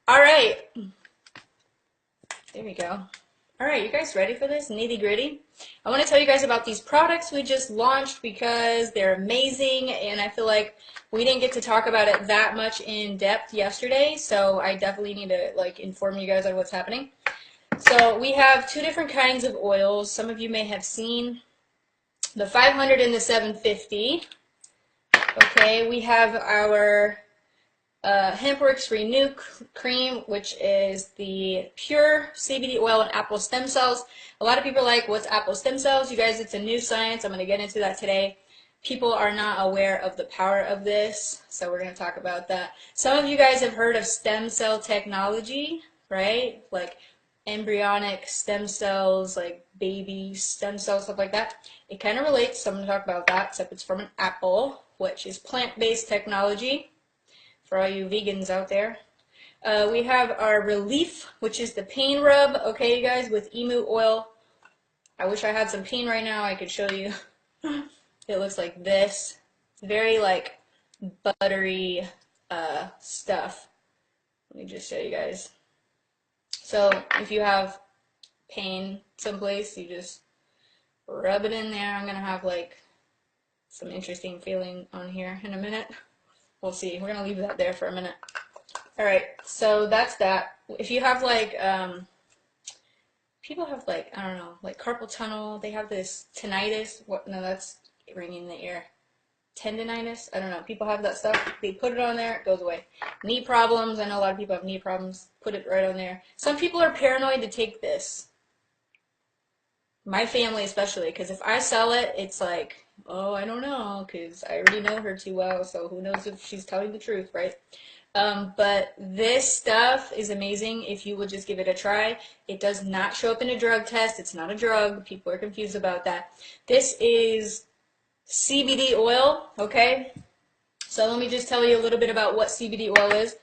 All right, there we go. All right, you guys ready for this nitty gritty? I want to tell you guys about these products we just launched because they're amazing, and I feel like we didn't get to talk about it that much in depth yesterday, so I definitely need to inform you guys on what's happening. So we have two different kinds of oils. Some of you may have seen the 500 and the 750. Okay, we have our Hempworx Renew Cream, which is the pure CBD oil and apple stem cells. A lot of people are like, what's apple stem cells? You guys, it's a new science. I'm going to get into that today. People are not aware of the power of this, so we're going to talk about that. Some of you guys have heard of stem cell technology, right? Like embryonic stem cells, like baby stem cells, stuff like that. It kind of relates, so I'm going to talk about that, except it's from an apple, which is plant-based technology for all you vegans out there. We have our Relief, which is the pain rub, okay, you guys, with emu oil. I wish I had some pain right now. I could show you. It looks like this. Very, like, buttery stuff. Let me just show you guys. So, if you have pain someplace, you just rub it in there. I'm going to have, like, some interesting feeling on here in a minute. We'll see. We're going to leave that there for a minute. All right, so that's that. If you have people have I don't know, like carpal tunnel, they have this tinnitus. What? No, that's ringing in the ear. Tendinitis, I don't know. People have that stuff. They put it on there, it goes away. Knee problems, I know a lot of people have knee problems. Put it right on there. Some people are paranoid to take this. My family especially, because if I sell it, it's like, oh, I don't know, because I already know her too well, so who knows if she's telling the truth, right? But this stuff is amazing if you would just give it a try. It does not show up in a drug test. It's not a drug. People are confused about that. This is CBD oil, okay? So let me just tell you a little bit about what CBD oil is.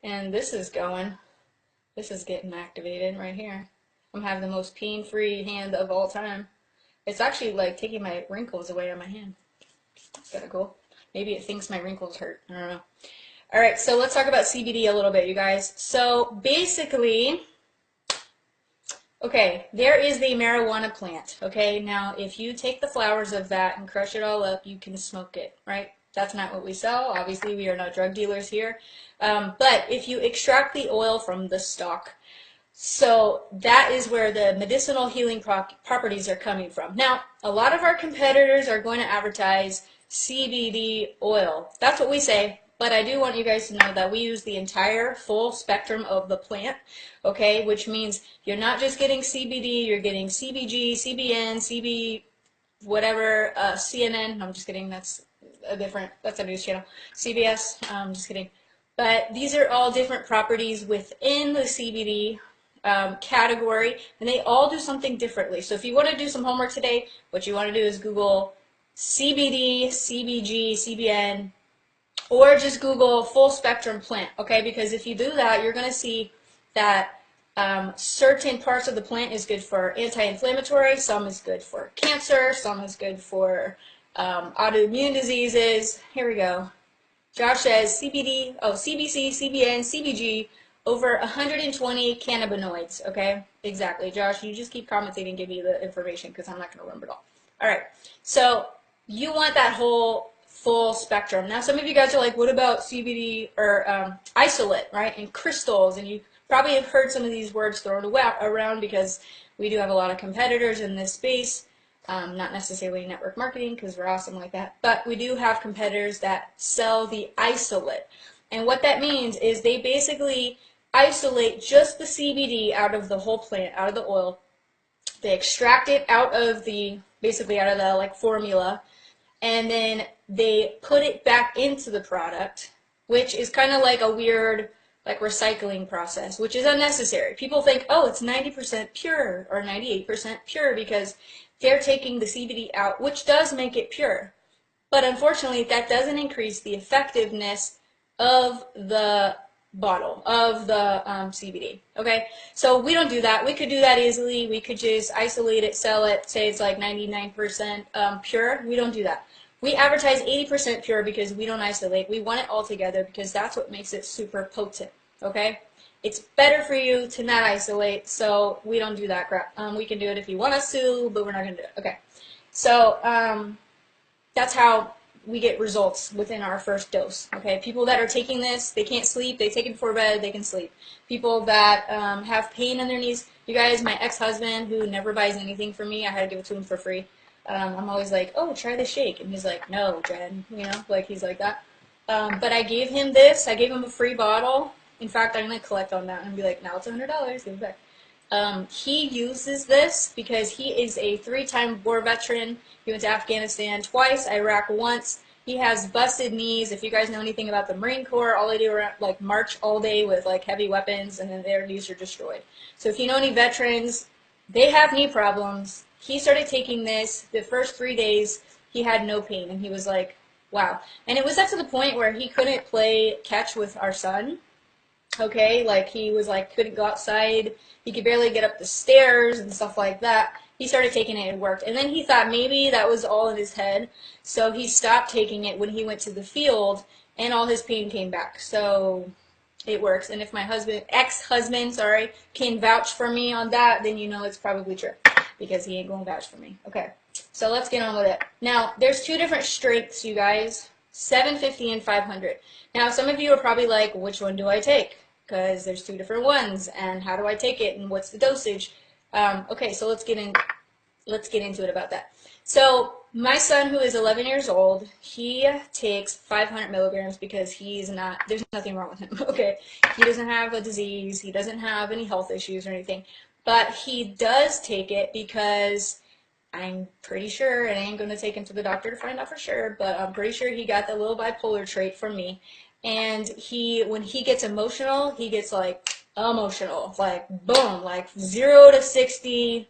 And this is getting activated right here. I'm having the most pain-free hand of all time. It's actually like taking my wrinkles away on my hand. That's kind of cool. Maybe it thinks my wrinkles hurt. I don't know. All right, so let's talk about CBD a little bit, you guys. So basically, okay, there is the marijuana plant, okay? Now, if you take the flowers of that and crush it all up, you can smoke it, right? That's not what we sell. Obviously, we are not drug dealers here. But if you extract the oil from the stalk, so that is where the medicinal healing properties are coming from. Now, a lot of our competitors are going to advertise CBD oil. That's what we say. But I do want you guys to know that we use the entire full spectrum of the plant, okay, which means you're not just getting CBD, you're getting CBG, CBN, CB, whatever, CNN. No, I'm just kidding. That's a news channel. CBS, just kidding. But these are all different properties within the CBD category, and they all do something differently. So if you want to do some homework today, what you want to do is Google CBD, CBG, CBN, or just Google full spectrum plant, okay? Because if you do that, you're going to see that certain parts of the plant is good for anti-inflammatory, some is good for cancer, some is good for autoimmune diseases. Here we go. Josh says CBD, CBC, CBN, CBG, over 120 cannabinoids, okay? Exactly. Josh, you just keep commenting and give me the information because I'm not going to remember it all. All right. So you want that whole full spectrum. Now, some of you guys are like, what about CBD or isolate, right? And crystals, and you probably have heard some of these words thrown around because we do have a lot of competitors in this space. Not necessarily network marketing because we're awesome like that, but we do have competitors that sell the isolate. And what that means is they basically isolate just the CBD out of the whole plant, out of the oil. They extract it basically out of the like formula, and then they put it back into the product, which is kind of like a weird like recycling process, which is unnecessary. People think, oh, it's 90% pure or 98% pure because they're taking the CBD out, which does make it pure. But unfortunately, that doesn't increase the effectiveness of the bottle, of the CBD, okay? So we don't do that. We could do that easily. We could just isolate it, sell it, say it's like 99% pure. We don't do that. We advertise 80% pure because we don't isolate. We want it all together because that's what makes it super potent, okay? It's better for you to not isolate, so we don't do that crap. We can do it if you want us to, but we're not going to do it, okay? So that's how we get results within our first dose, okay? People that are taking this, they can't sleep, they take it before bed, they can sleep. People that have pain in their knees, you guys, my ex-husband who never buys anything from me, I had to give it to him for free. I'm always like, oh, try this shake, and he's like, no, Jen, you know, like he's like that. But I gave him this, I gave him a free bottle. In fact, I'm going to collect on that and be like, now it's $100, give it back. He uses this because he is a 3-time war veteran. He went to Afghanistan twice, Iraq once. He has busted knees. If you guys know anything about the Marine Corps, all they do are like march all day with like heavy weapons, and then their knees are destroyed. So if you know any veterans, they have knee problems. He started taking this. The first 3 days, he had no pain, and he was like, wow. And it was up to the point where he couldn't play catch with our son. Okay, like he was like couldn't go outside, he could barely get up the stairs and stuff like that. He started taking it, it worked, and then he thought maybe that was all in his head, so he stopped taking it when he went to the field, and all his pain came back. So it works, and if my ex-husband, sorry, can vouch for me on that, then you know it's probably true, because he ain't gonna vouch for me. Okay, so let's get on with it. Now, there's 2 different strengths, you guys, 750 and 500. Now, some of you are probably like, which one do I take? Because there's 2 different ones, and how do I take it, and what's the dosage? Okay, so let's get into it about that. So my son, who is 11 years old, he takes 500 milligrams because there's nothing wrong with him, okay? He doesn't have a disease, he doesn't have any health issues or anything, but he does take it because I'm pretty sure, and I ain't going to take him to the doctor to find out for sure, but I'm pretty sure he got the little bipolar trait from me. And when he gets emotional, he gets like emotional, like boom, like 0 to 60,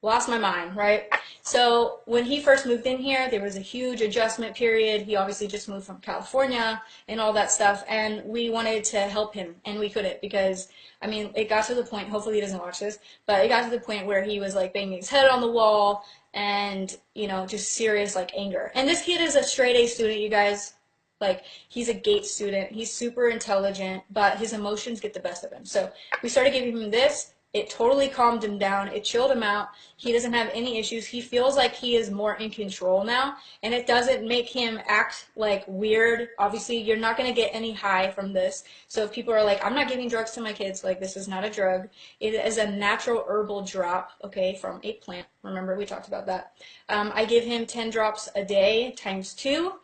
lost my mind, right? So when he first moved in here, there was a huge adjustment period. He obviously just moved from California and all that stuff, and we wanted to help him, and we couldn't because, I mean, it got to the point, hopefully he doesn't watch this, but it got to the point where he was like banging his head on the wall and, you know, just serious like anger. And this kid is a straight A student, you guys. Like, he's a GATE student. He's super intelligent, but his emotions get the best of him. So we started giving him this. It totally calmed him down. It chilled him out. He doesn't have any issues. He feels like he is more in control now, and it doesn't make him act like weird. Obviously, you're not going to get any high from this. So if people are like, I'm not giving drugs to my kids, like, this is not a drug. It is a natural herbal drop, okay, from a plant. Remember, we talked about that. I give him 10 drops a day times 2.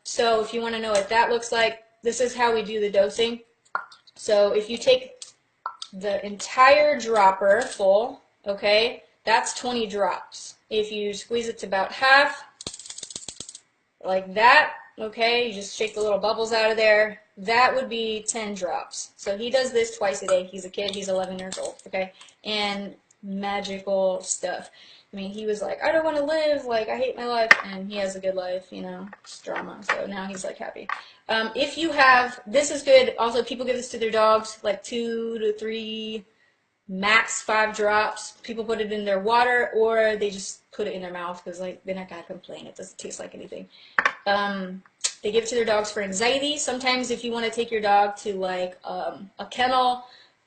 So if you want to know what that looks like, this is how we do the dosing. So if you take the entire dropper full, okay, that's 20 drops. If you squeeze it to about half, like that, okay, you just shake the little bubbles out of there, that would be 10 drops. So he does this twice a day. He's a kid, he's 11 years old, okay, and magical stuff. I mean, he was like, I don't want to live, like, I hate my life, and he has a good life, you know, it's drama, so now he's, like, happy. If you have, this is good, also people give this to their dogs, like 2 to 3, max 5 drops. People put it in their water, or they just put it in their mouth, because, like, they're not going to complain, it doesn't taste like anything. They give it to their dogs for anxiety. Sometimes if you want to take your dog to, like, a kennel,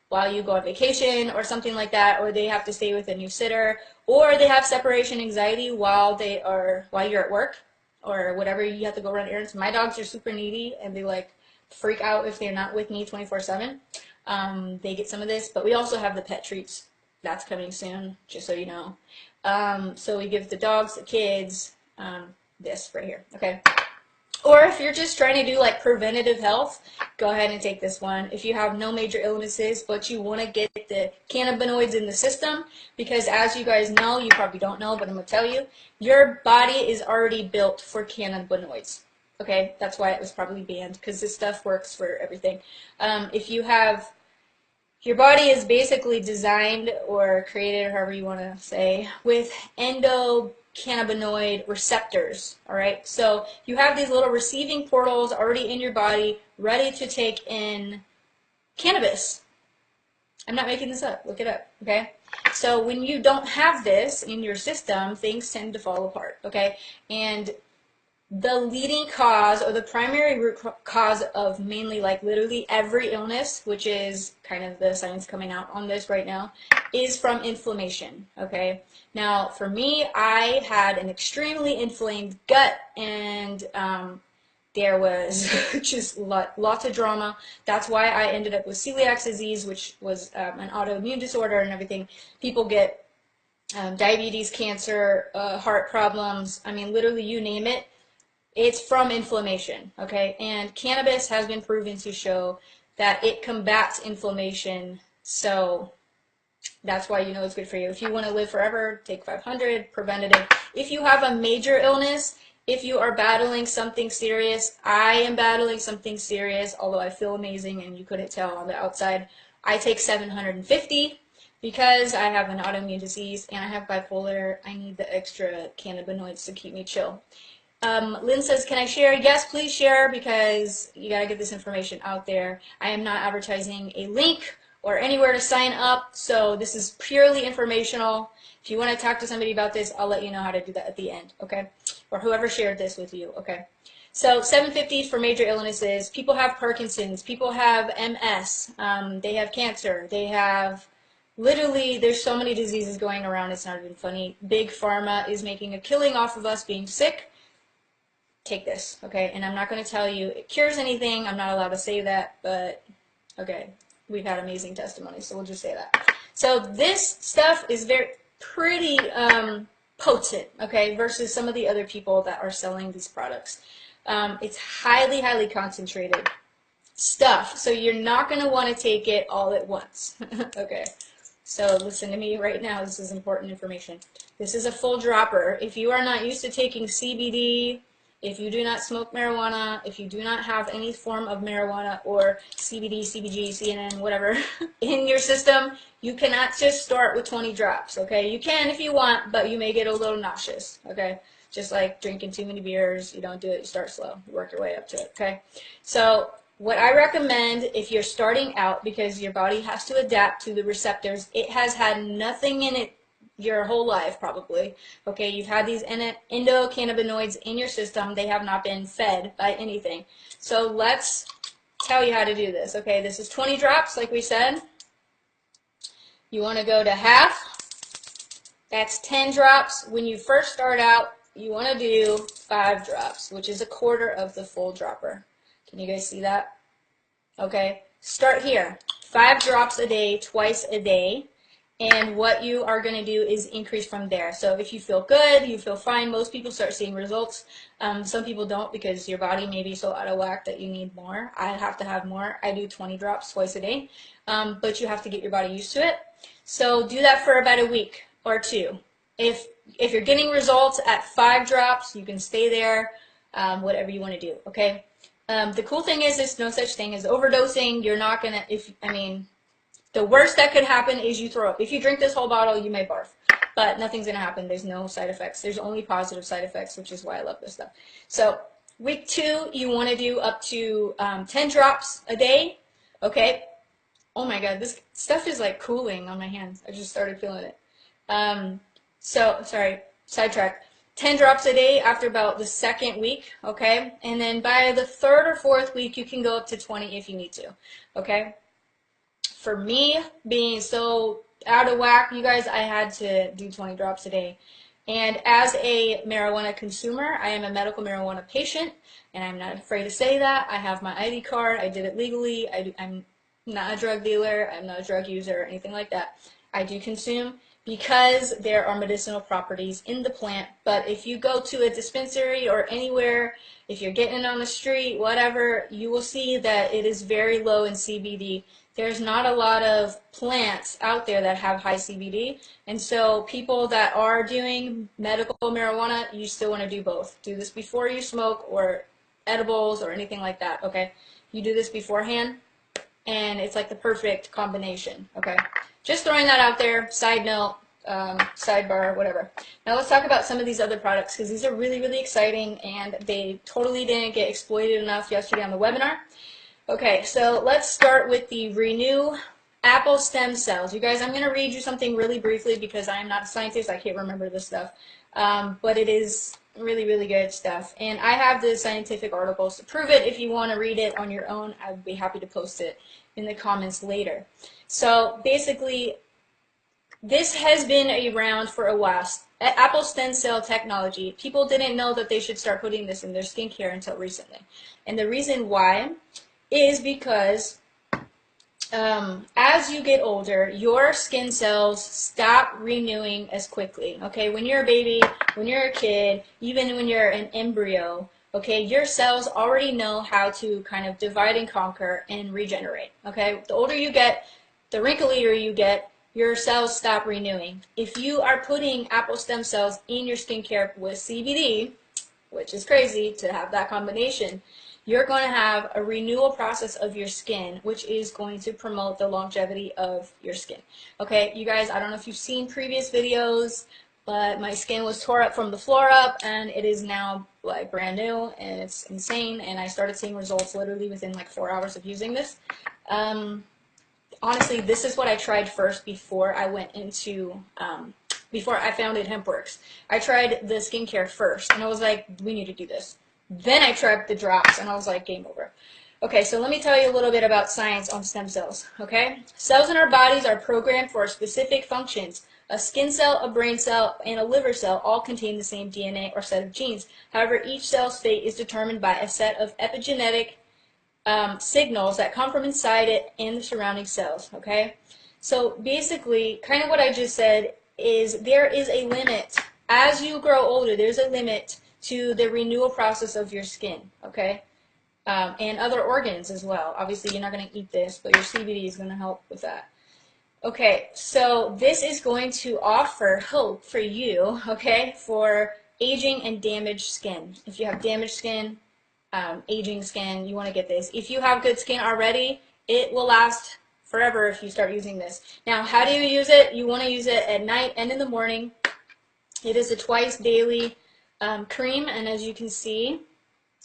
while you go on vacation or something like that, or they have to stay with a new sitter, or they have separation anxiety while you're at work or whatever, you have to go run errands. My dogs are super needy and they like freak out if they're not with me 24/7. They get some of this, but we also have the pet treats. That's coming soon, just so you know. So we give the dogs, the kids, this right here, okay? Or if you're just trying to do like preventative health, go ahead and take this one. If you have no major illnesses, but you want to get the cannabinoids in the system, because as you guys know, you probably don't know, but I'm going to tell you, your body is already built for cannabinoids. Okay, that's why it was probably banned, because this stuff works for everything. Your body is basically designed or created, or however you want to say, with endocannabinoid receptors, all right? So you have these little receiving portals already in your body ready to take in cannabis. I'm not making this up. Look it up, okay? So when you don't have this in your system, things tend to fall apart, okay? And the leading cause or the primary root cause of mainly like literally every illness, which is kind of the science coming out on this right now, is from inflammation. Okay, now for me, I had an extremely inflamed gut, and there was just lots of drama. That's why I ended up with celiac disease, which was an autoimmune disorder and everything. People get diabetes, cancer, heart problems. I mean, literally, you name it. It's from inflammation, okay? And cannabis has been proven to show that it combats inflammation, so that's why you know it's good for you. If you want to live forever, take 500, preventative. If you have a major illness, if you are battling something serious, I am battling something serious, although I feel amazing and you couldn't tell on the outside. I take 750 because I have an autoimmune disease and I have bipolar. I need the extra cannabinoids to keep me chill. Lynn says, can I share? Yes, please share, because you got to get this information out there. I am not advertising a link or anywhere to sign up, so this is purely informational. If you want to talk to somebody about this, I'll let you know how to do that at the end, okay? Or whoever shared this with you, okay? So 750 for major illnesses. People have Parkinson's. People have MS. They have cancer. They have... Literally, there's so many diseases going around, it's not even funny. Big Pharma is making a killing off of us being sick. Take this, okay? And I'm not going to tell you it cures anything. I'm not allowed to say that, but okay, we've had amazing testimonies, so we'll just say that. So this stuff is pretty potent, okay, versus some of the other people that are selling these products. It's highly, highly concentrated stuff, so you're not going to want to take it all at once, okay? So listen to me right now. This is important information. This is a full dropper. If you are not used to taking CBD, if you do not smoke marijuana, if you do not have any form of marijuana or CBD, CBG, CNN, whatever, in your system, you cannot just start with 20 drops, okay? You can if you want, but you may get a little nauseous, okay? Just like drinking too many beers, you don't do it, you start slow. You work your way up to it, okay? So what I recommend if you're starting out, because your body has to adapt to the receptors, it has had nothing in it your whole life probably, okay? You've had these endocannabinoids in your system. They have not been fed by anything. So let's tell you how to do this, okay? This is 20 drops, like we said. You want to go to half. That's 10 drops. When you first start out, you want to do 5 drops, which is a quarter of the full dropper. Can you guys see that? Okay, start here. 5 drops a day, twice a day. And what you are going to do is increase from there. So if you feel good, you feel fine, most people start seeing results. Some people don't, because your body may be so out of whack that you need more. I have to have more. I do 20 drops twice a day, but you have to get your body used to it. So do that for about a week or 2. If you're getting results at 5 drops, you can stay there, whatever you want to do, okay? The cool thing is there's no such thing as overdosing. You're not going to, the worst that could happen is you throw up. If you drink this whole bottle, you may barf. But nothing's going to happen. There's no side effects. There's only positive side effects, which is why I love this stuff. So week 2, you want to do up to 10 drops a day. Okay? Oh my God, this stuff is like cooling on my hands. I just started feeling it. Sorry, sidetrack. 10 drops a day after about the 2nd week, okay? And then by the 3rd or 4th week, you can go up to 20 if you need to, okay? For me, being so out of whack, you guys, I had to do 20 drops a day. And as a marijuana consumer, I am a medical marijuana patient, and I'm not afraid to say that. I have my ID card. I did it legally. I'm not a drug dealer. I'm not a drug user or anything like that. I do consume because there are medicinal properties in the plant. But if you go to a dispensary or anywhere, if you're getting it on the street, whatever, you will see that it is very low in CBD. There's not a lot of plants out there that have high CBD, and so people that are doing medical marijuana, you still want to do both. Do this before you smoke or edibles or anything like that, okay? You do this beforehand, and it's like the perfect combination, okay? Just throwing that out there, side note, sidebar, whatever. Now let's talk about some of these other products, because these are really, really exciting, and they totally didn't get exploited enough yesterday on the webinar. Okay, so let's start with the Renew Apple Stem Cells. You guys, I'm going to read you something really briefly because I am not a scientist. I can't remember this stuff. But it is Really, really good stuff. And I have the scientific articles to prove it. If you want to read it on your own, I'd be happy to post it in the comments later. So basically, this has been around for a while. Apple stem cell technology. People didn't know that they should start putting this in their skincare until recently. And the reason why is because as you get older, your skin cells stop renewing as quickly. Okay, when you're a baby, when you're a kid, even when you're an embryo, okay, your cells already know how to kind of divide and conquer and regenerate. Okay, the older you get, the wrinklier you get, your cells stop renewing. If you are putting apple stem cells in your skincare with CBD, which is crazy to have that combination, you're going to have a renewal process of your skin, which is going to promote the longevity of your skin. Okay, you guys, I don't know if you've seen previous videos, but my skin was tore up from the floor up, and it is now like brand new, and it's insane, and I started seeing results literally within like 4 hours of using this. Honestly, this is what I tried first before I went into, before I founded Hempworx. I tried the skincare first, and I was like, we need to do this. Then I tried the drops, and I was like, game over. Okay, so let me tell you a little bit about science on stem cells, okay? Cells in our bodies are programmed for specific functions. A skin cell, a brain cell, and a liver cell all contain the same DNA or set of genes. However, each cell's fate is determined by a set of epigenetic signals that come from inside it and the surrounding cells, okay? So basically, kind of what I just said is there is a limit. As you grow older, there's a limit to the renewal process of your skin, okay? And other organs as well. Obviously, you're not going to eat this, but your CBD is going to help with that. Okay, so this is going to offer hope for you, okay, for aging and damaged skin. If you have damaged skin, aging skin, you want to get this. If you have good skin already, it will last forever if you start using this. Now, how do you use it? You want to use it at night and in the morning. It is a twice daily cream, and as you can see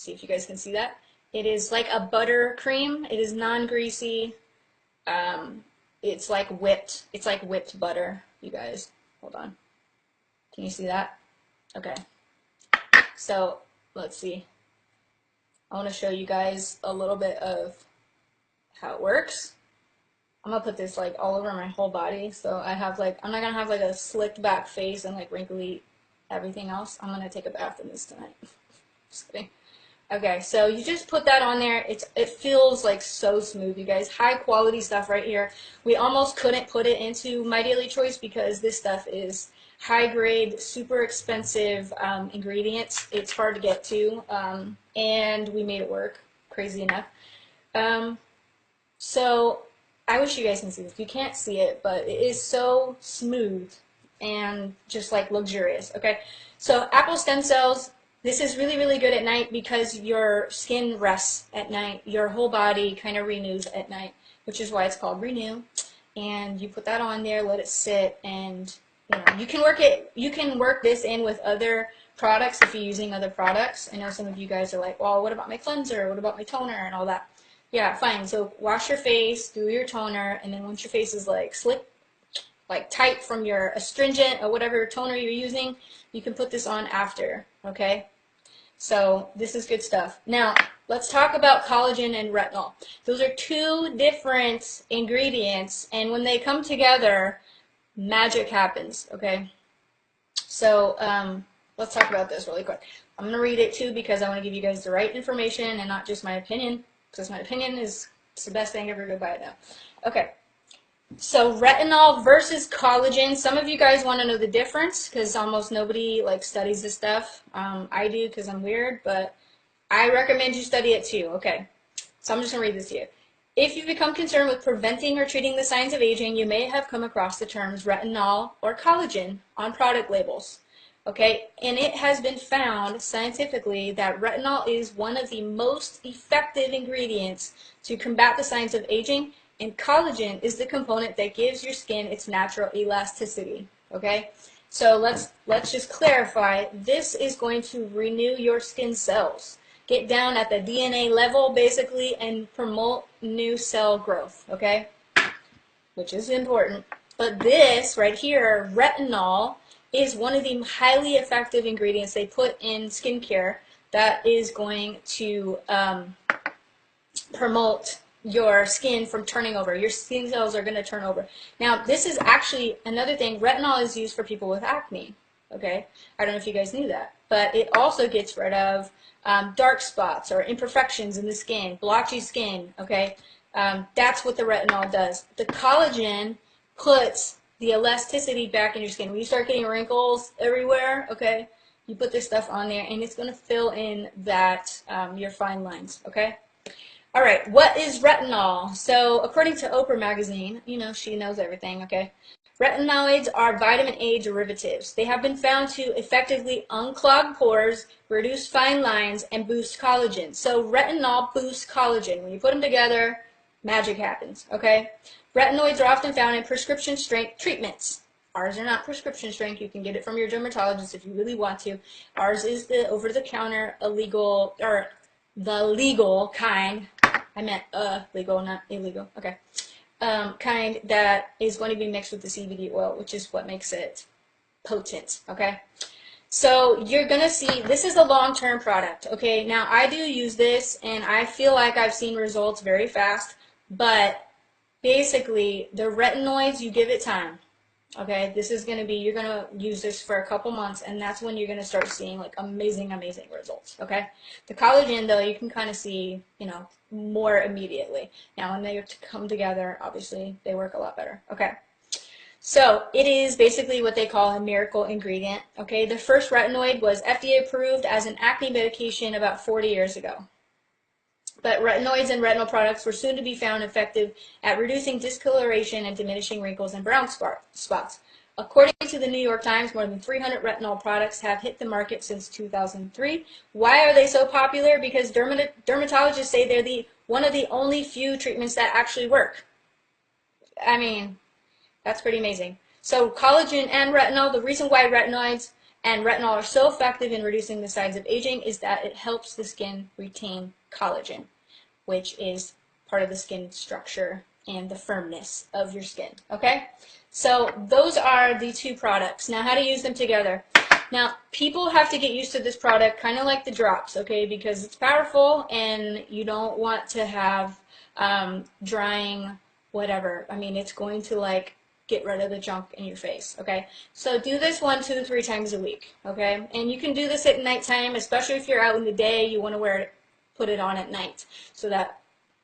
if you guys can see that, it is like a butter cream. It is non-greasy. It's like whipped butter, you guys. Hold on. Can you see that? Okay. So, let's see. I want to show you guys a little bit of how it works. I'm going to put this like all over my whole body. So I have like, I'm not going to have like a slicked back face and like wrinkly everything else. I'm going to take a bath in this tonight. Just kidding. Okay, so you just put that on there. It feels like so smooth, you guys. High quality stuff right here. We almost couldn't put it into My Daily Choice because this stuff is high grade, super expensive ingredients. It's hard to get to, and we made it work, crazy enough. So I wish you guys can see this. You can't see it, but it is so smooth and just like luxurious. Okay, so apple stem cells. This is really, really good at night because your skin rests at night. Your whole body kind of renews at night, which is why it's called Renew. And you put that on there, let it sit, and you can work it. You can work this in with other products if you're using other products. I know some of you guys are like, well, what about my cleanser? What about my toner and all that? Yeah, fine. So wash your face, do your toner, and then once your face is like slick, like tight from your astringent or whatever toner you're using, you can put this on after, okay? So this is good stuff. Now, let's talk about collagen and retinol. Those are two different ingredients, and when they come together, magic happens, okay? So let's talk about this really quick. I'm going to read it too because I want to give you guys the right information and not just my opinion, because my opinion is the best thing ever. Go buy it now. Okay. So retinol versus collagen. Some of you guys want to know the difference because almost nobody like studies this stuff. I do because I'm weird, but I recommend you study it too. Okay, so I'm just going to read this to you. If you become concerned with preventing or treating the signs of aging, you may have come across the terms retinol or collagen on product labels. Okay, and it has been found scientifically that retinol is one of the most effective ingredients to combat the signs of aging, and collagen is the component that gives your skin its natural elasticity. Okay, so let's just clarify. This is going to renew your skin cells, get down at the DNA level basically, and promote new cell growth. Okay, which is important. But this right here, retinol, is one of the highly effective ingredients they put in skincare that is going to promote your skin from turning over. Your skin cells are going to turn over. Now, this is actually another thing. Retinol is used for people with acne. Okay, I don't know if you guys knew that, but it also gets rid of dark spots or imperfections in the skin, blotchy skin. Okay, that's what the retinol does. The collagen puts the elasticity back in your skin. When you start getting wrinkles everywhere, okay, you put this stuff on there, and it's going to fill in that your fine lines. Okay. All right, what is retinol? So according to Oprah magazine, you know, she knows everything, okay? Retinoids are vitamin A derivatives. They have been found to effectively unclog pores, reduce fine lines, and boost collagen. So retinol boosts collagen. When you put them together, magic happens, okay? Retinoids are often found in prescription strength treatments. Ours are not prescription strength. You can get it from your dermatologist if you really want to. Ours is the over-the-counter illegal, or the legal kind. I meant legal, not illegal. Okay. Kind that is going to be mixed with the CBD oil, which is what makes it potent. Okay. So you're going to see, this is a long-term product. Okay. Now I do use this and I feel like I've seen results very fast, but basically the retinoids, you give it time. Okay, this is going to be, you're going to use this for a couple months, and that's when you're going to start seeing like amazing results. Okay, the collagen though, you can kind of see, you know, more immediately. Now when they come together, obviously they work a lot better. Okay, so it is basically what they call a miracle ingredient. Okay, the first retinoid was FDA approved as an acne medication about 40 years ago. But retinoids and retinol products were soon to be found effective at reducing discoloration and diminishing wrinkles and brown spots. According to the New York Times, more than 300 retinol products have hit the market since 2003. Why are they so popular? Because dermatologists say they're one of the only few treatments that actually work. I mean, that's pretty amazing. So collagen and retinol, the reason why retinoids and retinol are so effective in reducing the signs of aging is that it helps the skin retain collagen, which is part of the skin structure and the firmness of your skin. Okay, so those are the two products. Now, how to use them together. Now, people have to get used to this product, kind of like the drops, okay, because it's powerful and you don't want to have drying whatever. I mean, it's going to like get rid of the junk in your face, okay? So do this 1, 2, 3 times a week, okay? And you can do this at nighttime, especially if you're out in the day, you want to put it on at night so that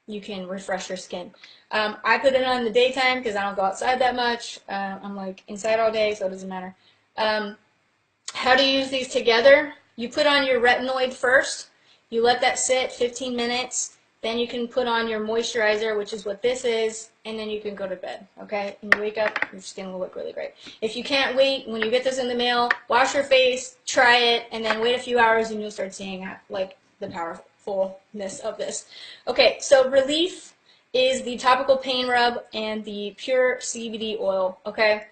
you can refresh your skin. I put it on in the daytime because I don't go outside that much. I'm like inside all day, so it doesn't matter. How to use these together? You put on your retinoid first. You let that sit 15 minutes. Then you can put on your moisturizer, which is what this is, and then you can go to bed, okay? And you wake up, your skin will look really great. If you can't wait, when you get this in the mail, wash your face, try it, and then wait a few hours and you'll start seeing like the powerfulness of this. Okay, so Relief is the topical pain rub and the pure CBD oil, okay?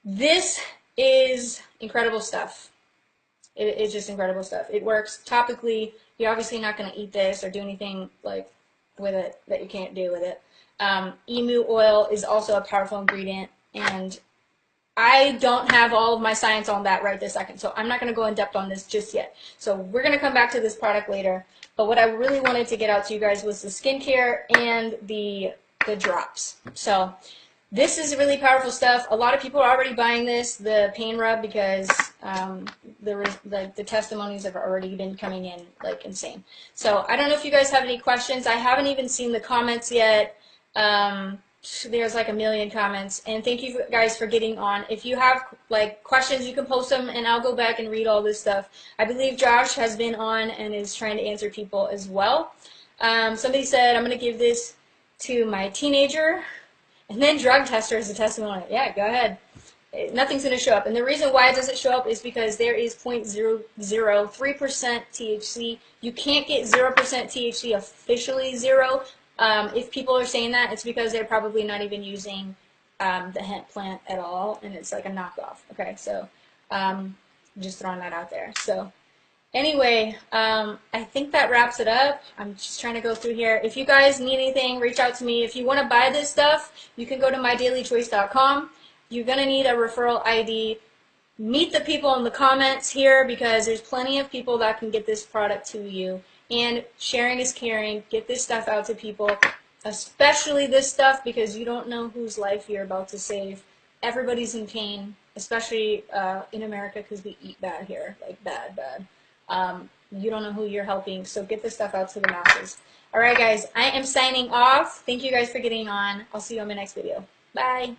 This is incredible stuff. It's just incredible stuff. It works topically. You're obviously not going to eat this or do anything like with it that you can't do with it. Emu oil is also a powerful ingredient, and I don't have all of my science on that right this second, so I'm not going to go in depth on this just yet. So we're going to come back to this product later. But what I really wanted to get out to you guys was the skincare and the drops. So this is really powerful stuff. A lot of people are already buying this, the pain rub, because the testimonies have already been coming in like insane. So I don't know if you guys have any questions. I haven't even seen the comments yet. There's like a million comments, and thank you guys for getting on. If you have like questions, you can post them and I'll go back and read all this stuff. I believe Josh has been on and is trying to answer people as well. Somebody said, I'm going to give this to my teenager, and then drug tester is a testimony. Yeah, go ahead. Nothing's going to show up, and the reason why it doesn't show up is because there is 0.003% THC. You can't get 0% THC officially zero. If people are saying that, it's because they're probably not even using the hemp plant at all, and it's like a knockoff. Okay, so just throwing that out there. So anyway, I think that wraps it up. I'm just trying to go through here. If you guys need anything, reach out to me. If you want to buy this stuff, you can go to mydailychoice.com. You're going to need a referral ID. meet the people in the comments here, because there's plenty of people that can get this product to you. And sharing is caring. Get this stuff out to people, especially this stuff, because you don't know whose life you're about to save. Everybody's in pain, especially in America, because we eat bad here, like bad, bad. You don't know who you're helping, so get this stuff out to the masses. All right, guys, I am signing off. Thank you guys for getting on. I'll see you on my next video. Bye.